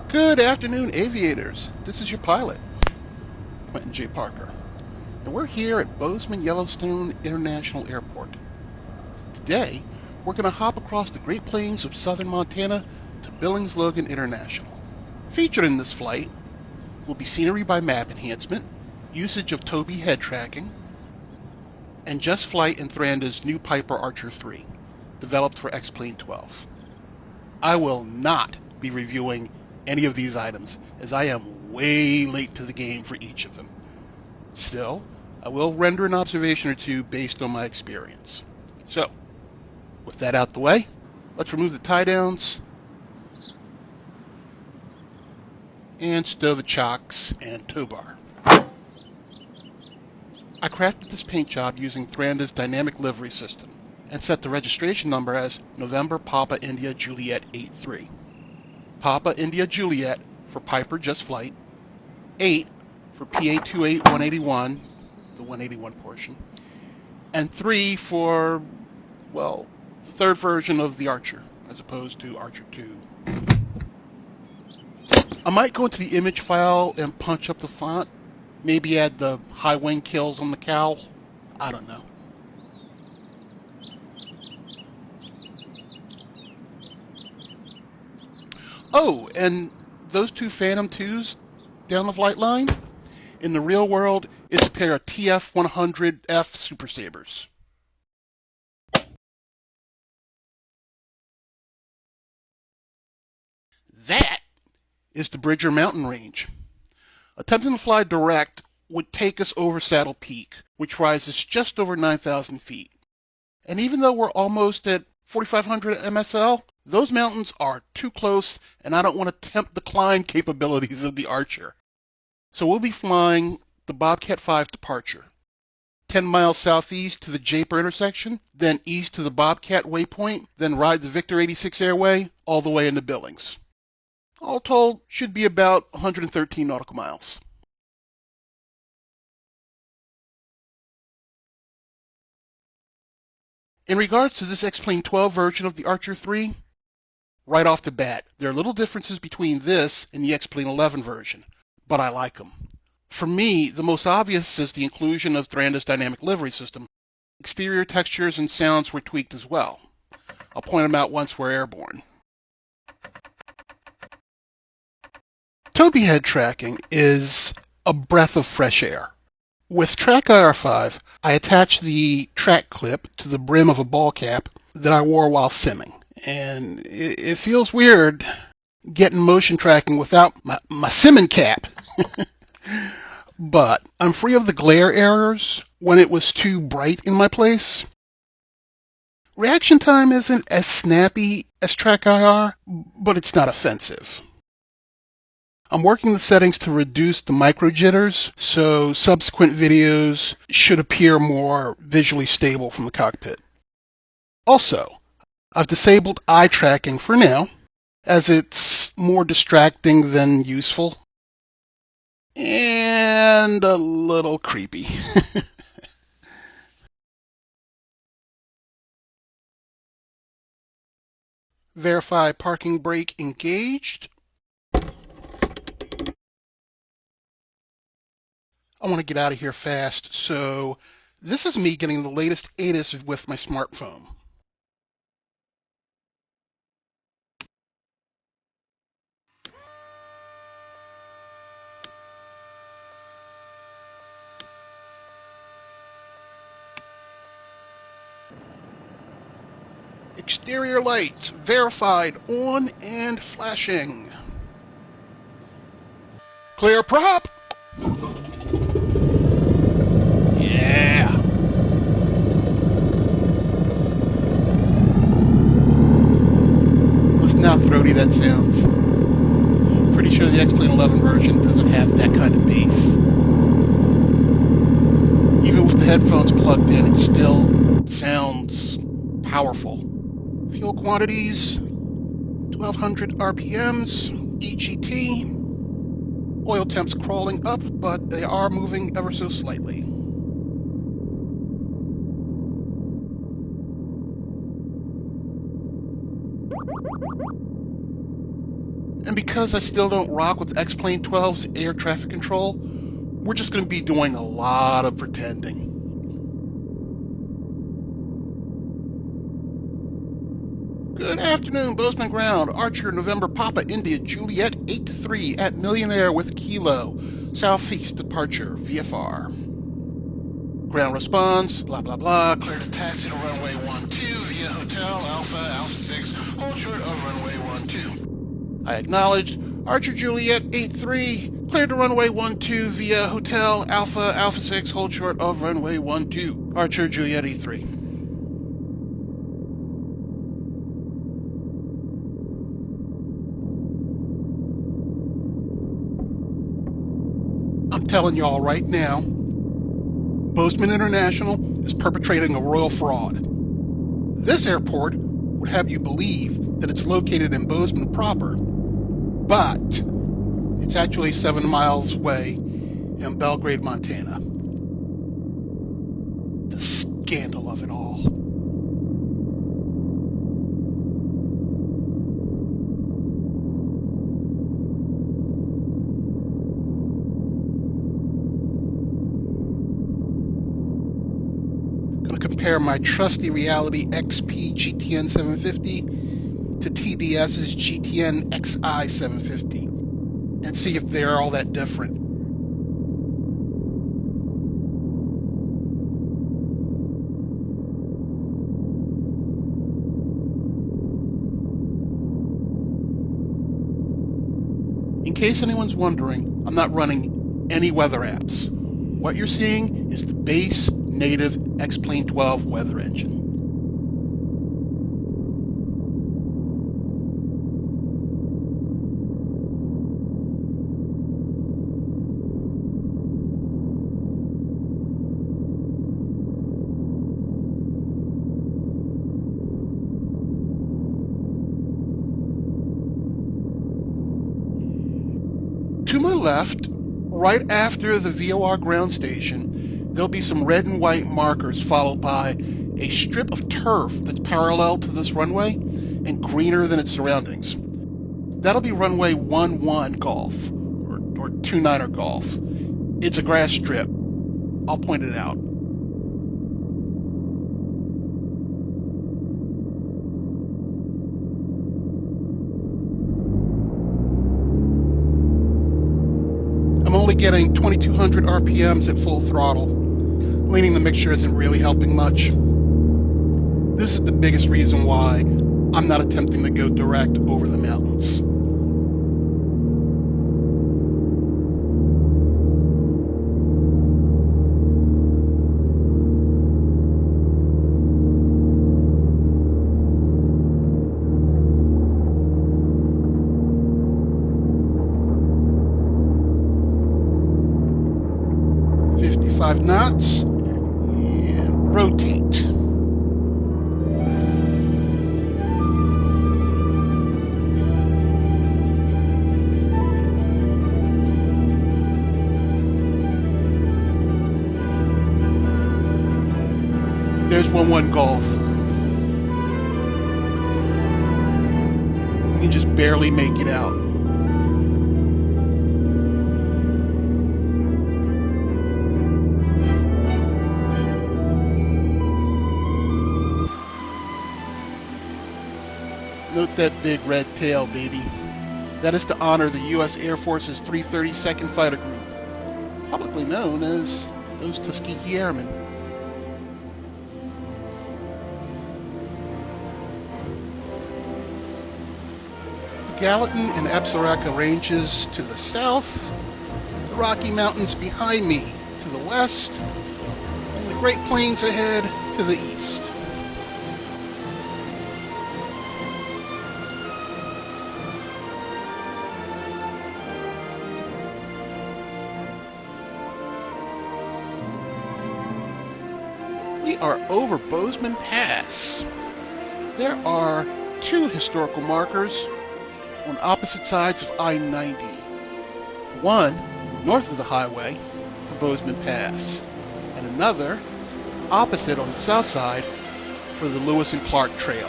Good afternoon, aviators. This is your pilot, Quentin J. Parker, and we're here at Bozeman Yellowstone International Airport. Today, we're going to hop across the Great Plains of southern Montana to Billings Logan International. Featured in this flight will be scenery by Map Enhancement, usage of Tobii Head Tracking, and Just Flight and Thranda's new Piper Archer III, developed for X-Plane 12. I will not be reviewing any of these items, as I am way late to the game for each of them. Still, I will render an observation or two based on my experience. So, with that out the way, let's remove the tie-downs and stow the chocks and tow bar. I crafted this paint job using Thranda's dynamic livery system and set the registration number as November Papa India Juliet 83. Papa India Juliet for Piper Just Flight, 8 for PA28 181, the 181 portion, and 3 for, well, the third version of the Archer, as opposed to Archer 2. I might go into the image file and punch up the font, maybe add the high wing kills on the cowl. I don't know. Oh, and those two Phantom 2s down the flight line, in the real world, is a pair of TF-100F Super Sabres. That is the Bridger Mountain Range. Attempting to fly direct would take us over Saddle Peak, which rises just over 9,000 feet. And even though we're almost at 4,500 MSL, those mountains are too close, and I don't want to tempt the climb capabilities of the Archer. So we'll be flying the Bobcat 5 departure, 10 miles southeast to the Japer intersection, then east to the Bobcat waypoint, then ride the Victor 86 airway all the way into Billings. All told, should be about 113 nautical miles. In regards to this X-Plane 12 version of the Archer III, right off the bat, there are little differences between this and the X-Plane 11 version, but I like them. For me, the most obvious is the inclusion of Thranda's dynamic livery system. Exterior textures and sounds were tweaked as well. I'll point them out once we're airborne. Tobii Head Tracking is a breath of fresh air. With TrackIR5, I attached the track clip to the brim of a ball cap that I wore while simming. And it feels weird getting motion tracking without my simming cap. But I'm free of the glare errors when it was too bright in my place. Reaction time isn't as snappy as TrackIR, but it's not offensive. I'm working the settings to reduce the micro jitters, so subsequent videos should appear more visually stable from the cockpit. Also, I've disabled eye tracking for now, as it's more distracting than useful, and a little creepy. Verify parking brake engaged. I want to get out of here fast, so this is me getting the latest ATIS with my smartphone. Exterior lights verified, on and flashing. Clear prop! Yeah! Listen how throaty that sounds. Pretty sure the X-Plane 11 version doesn't have that kind of bass. Even with the headphones plugged in, it still sounds powerful. Fuel quantities, 1200 RPMs, EGT. Oil temps crawling up, but they are moving ever so slightly. And because I still don't rock with X-Plane 12's air traffic control, we're just going to be doing a lot of pretending. Good afternoon, Bozeman ground. Archer November Papa India Juliet 8-3 at Millionaire with Kilo. Southeast departure VFR. Ground response, blah blah blah. Clear to taxi to runway 12 via Hotel Alpha 6. Hold short of runway 12. I acknowledged. Archer Juliet 8-3. Clear to runway 12 via Hotel Alpha 6. Hold short of runway 12. Archer Juliet 8-3. I'm telling y'all right now, Bozeman International is perpetrating a royal fraud. This airport would have you believe that it's located in Bozeman proper, but it's actually 7 miles away in Belgrade, Montana. The scandal of it all. Compare my trusty Reality XP GTN 750 to TDS's GTN XI 750 and see if they're all that different. In case anyone's wondering, I'm not running any weather apps. What you're seeing is the base native X-Plane 12 weather engine. To my left, right after the VOR ground station, there'll be some red and white markers followed by a strip of turf that's parallel to this runway and greener than its surroundings. That'll be runway 11 Golf, or 29er Golf. It's a grass strip. I'll point it out. I'm only getting 2200 RPMs at full throttle. Leaning the mixture isn't really helping much. This is the biggest reason why I'm not attempting to go direct over the mountains. Knots and rotate. There's 11 Golf. You can just barely make it out. Note that big red tail, baby. That is to honor the U.S. Air Force's 332nd Fighter Group, publicly known as those Tuskegee Airmen. The Gallatin and Absaroka Ranges to the south, the Rocky Mountains behind me to the west, and the Great Plains ahead to the east. We are over Bozeman Pass. There are 2 historical markers on opposite sides of I-90. One north of the highway for Bozeman Pass, and another opposite on the south side for the Lewis and Clark Trail.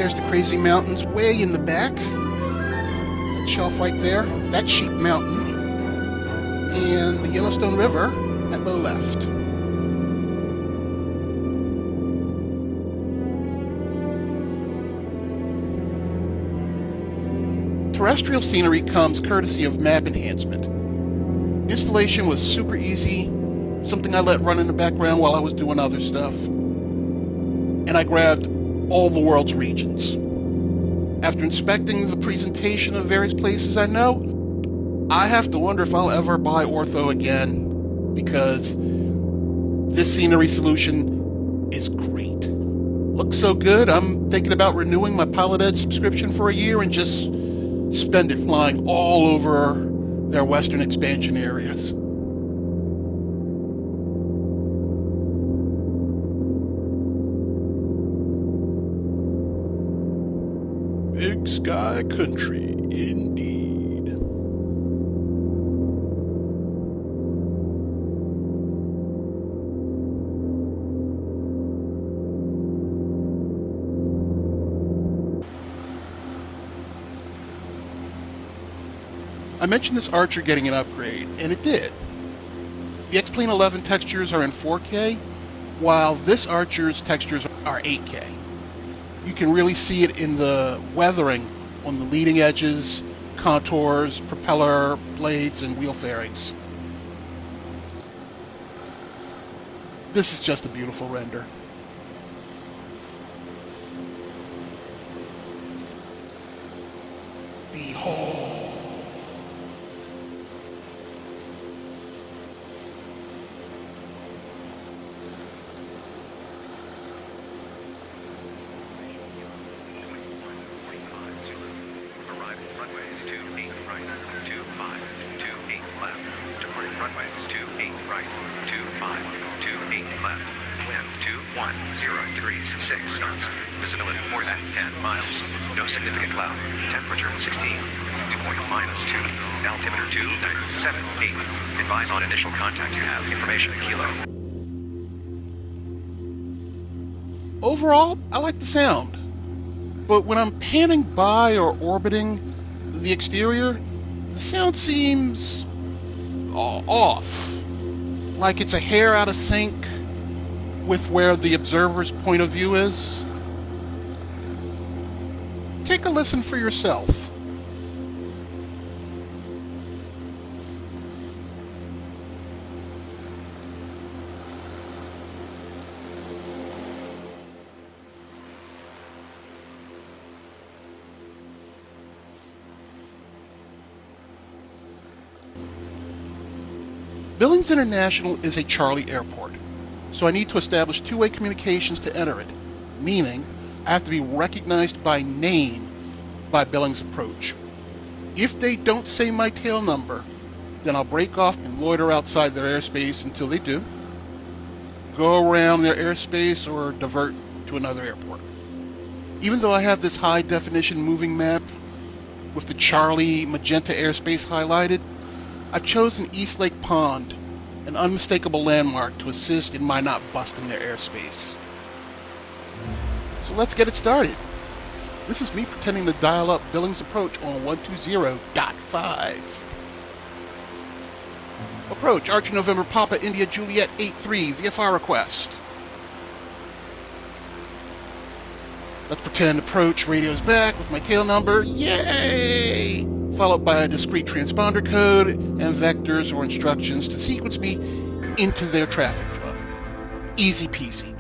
There's the crazy mountains way in the back. That shelf right there, that's Sheep Mountain. And the Yellowstone River at low left. Terrestrial scenery comes courtesy of Map Enhancement. Installation was super easy, something I let run in the background while I was doing other stuff. And I grabbed all the world's regions. After inspecting the presentation of various places I know, I have to wonder if I'll ever buy ortho again, because this scenery solution is great. Looks so good, I'm thinking about renewing my Pilot Edge subscription for a year and just spend it flying all over their western expansion areas. Big sky country, indeed. I mentioned this Archer getting an upgrade, and it did. The X-Plane 11 textures are in 4K, while this Archer's textures are 8K. You can really see it in the weathering on the leading edges, contours, propeller blades, and wheel fairings. This is just a beautiful render. Behold. Visibility more than 10 miles. No significant cloud. Temperature 16. Dew point -2. Altimeter 297.8. Advise on initial contact you have. Information kilo. Overall, I like the sound. But when I'm panning by or orbiting the exterior, the sound seems off. Like it's a hair out of sync with where the observer's point of view is. Take a listen for yourself. Billings International is a Charlie airport, so I need to establish two-way communications to enter it, meaning I have to be recognized by name by Billings approach. If they don't say my tail number, then I'll break off and loiter outside their airspace until they do, go around their airspace, or divert to another airport. Even though I have this high-definition moving map with the Charlie magenta airspace highlighted, I've chosen East Lake Pond, an unmistakable landmark, to assist in my not busting their airspace. So let's get it started. This is me pretending to dial up Billings approach on 120.5. Approach, Archer November Papa India Juliet 83, VFR request. Let's pretend approach, radio's back with my tail number, yay! Followed by a discrete transponder code and vectors or instructions to sequence me into their traffic flow. Easy peasy.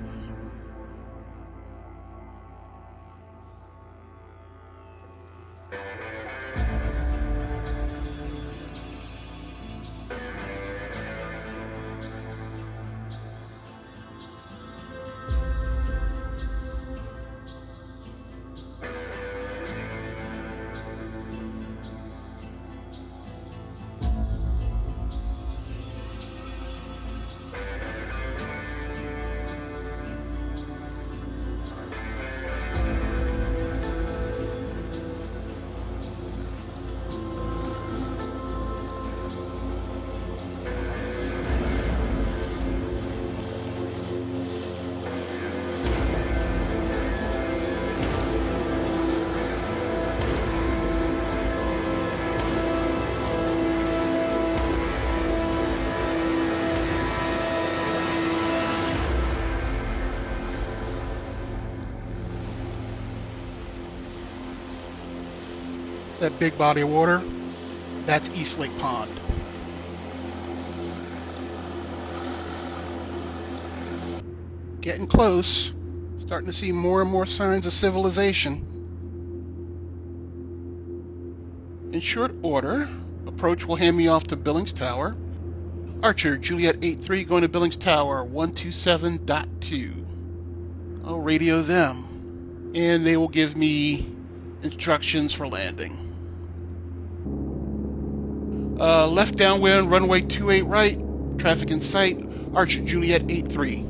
That big body of water, that's East Lake Pond. Getting close. Starting to see more and more signs of civilization. In short order, approach will hand me off to Billings Tower. Archer, Juliet 83 going to Billings Tower 127.2. I'll radio them, and they will give me instructions for landing. Left downwind, runway 28 right, traffic in sight, Archer, Juliet 83.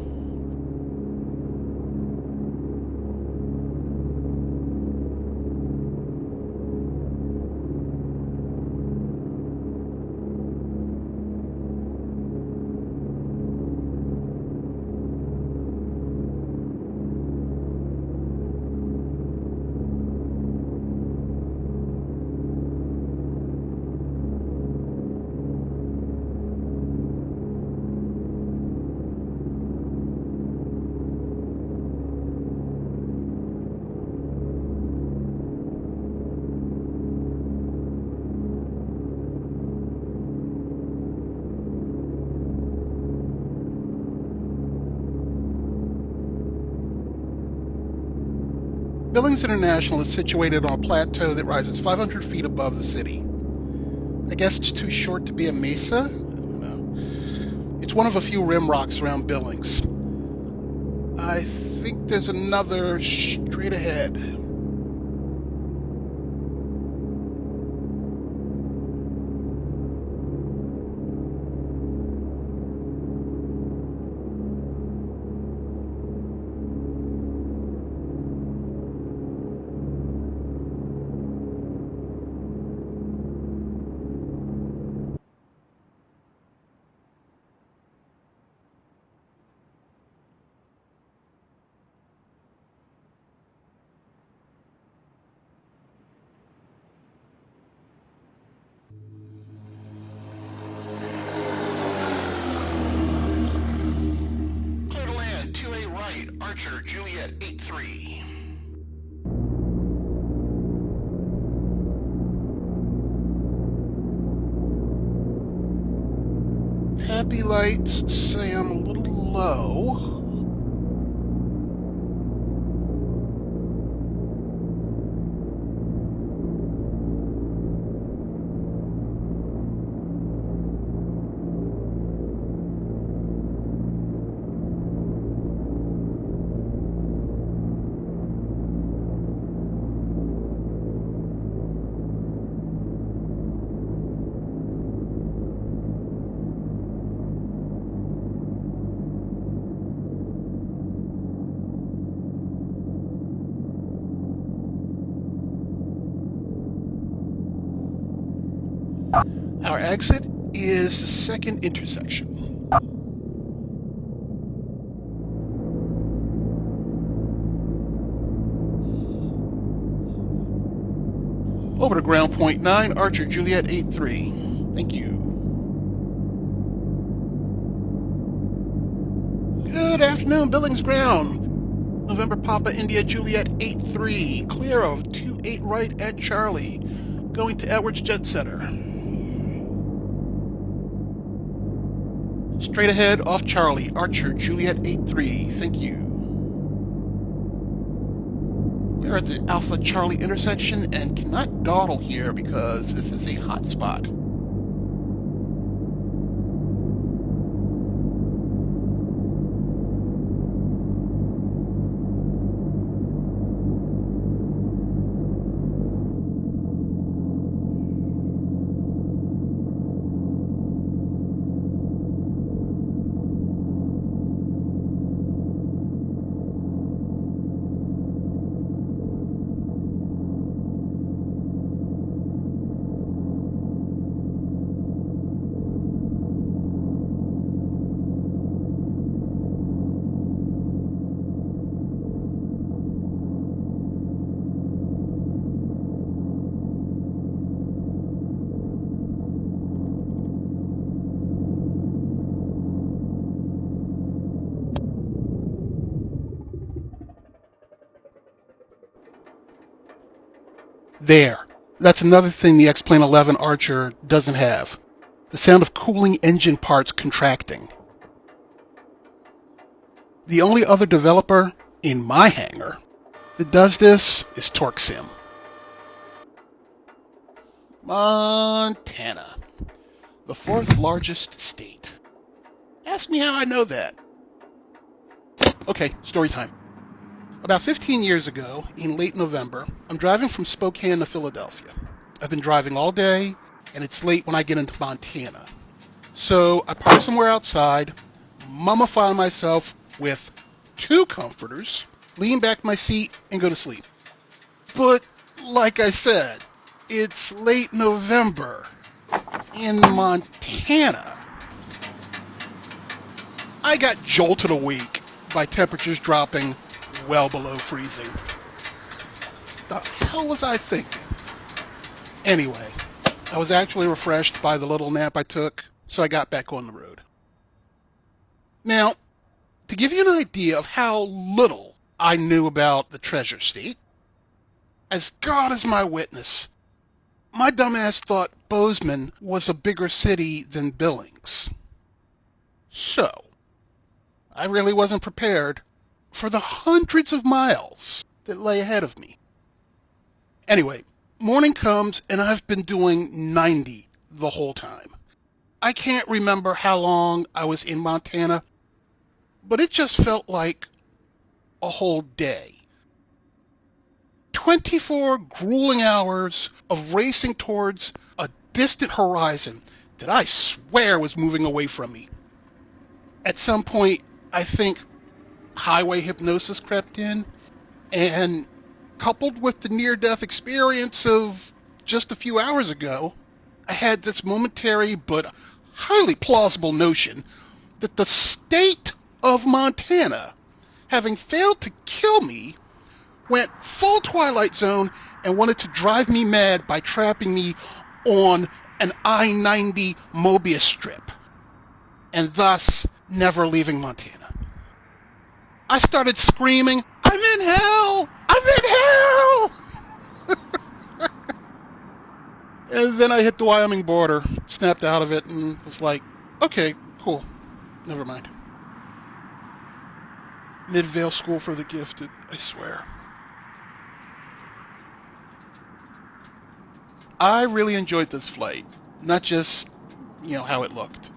Billings International is situated on a plateau that rises 500 feet above the city. I guess it's too short to be a mesa? I don't know. It's one of a few rim rocks around Billings. I think there's another straight ahead. Clear to land, 2A right, Archer, Juliet 83. Happy lights say I'm a little low. Our exit is the second intersection. Over to ground point 9, Archer, Juliet 83. Thank you. Good afternoon, Billings ground. November Papa India Juliet 83, clear of 28 right at Charlie, going to Edwards Jet Center. Straight ahead off Charlie, Archer, Juliet 83, thank you. We're at the Alpha Charlie intersection and cannot dawdle here because this is a hot spot. There. That's another thing the X-Plane 11 Archer doesn't have. The sound of cooling engine parts contracting. The only other developer in my hangar that does this is TorqueSim. Montana, the fourth largest state. Ask me how I know that. Okay, story time. About 15 years ago, in late November, I'm driving from Spokane to Philadelphia. I've been driving all day, and it's late when I get into Montana. So I park somewhere outside, mummify myself with 2 comforters, lean back my seat, and go to sleep. But, like I said, it's late November in Montana. I got jolted awake by temperatures dropping well below freezing. The hell was I thinking? Anyway, I was actually refreshed by the little nap I took, so I got back on the road. Now, to give you an idea of how little I knew about the Treasure State, as God is my witness, my dumbass thought Bozeman was a bigger city than Billings. So, I really wasn't prepared for the hundreds of miles that lay ahead of me. Anyway, morning comes and I've been doing 90 the whole time. I can't remember how long I was in Montana, but it just felt like a whole day. 24 grueling hours of racing towards a distant horizon that I swear was moving away from me. At some point, I think highway hypnosis crept in, and coupled with the near-death experience of just a few hours ago, I had this momentary but highly plausible notion that the state of Montana, having failed to kill me, went full Twilight Zone and wanted to drive me mad by trapping me on an I-90 Mobius strip, and thus never leaving Montana. I started screaming, "I'm in hell! I'm in hell!" And then I hit the Wyoming border, snapped out of it, and was like, okay, cool, never mind. Midvale School for the Gifted, I swear. I really enjoyed this flight, not just, how it looked.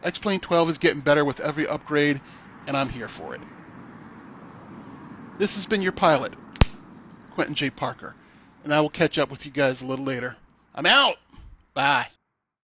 X-Plane 12 is getting better with every upgrade, and I'm here for it. This has been your pilot, Quentin J. Parker, and I will catch up with you guys a little later. I'm out! Bye.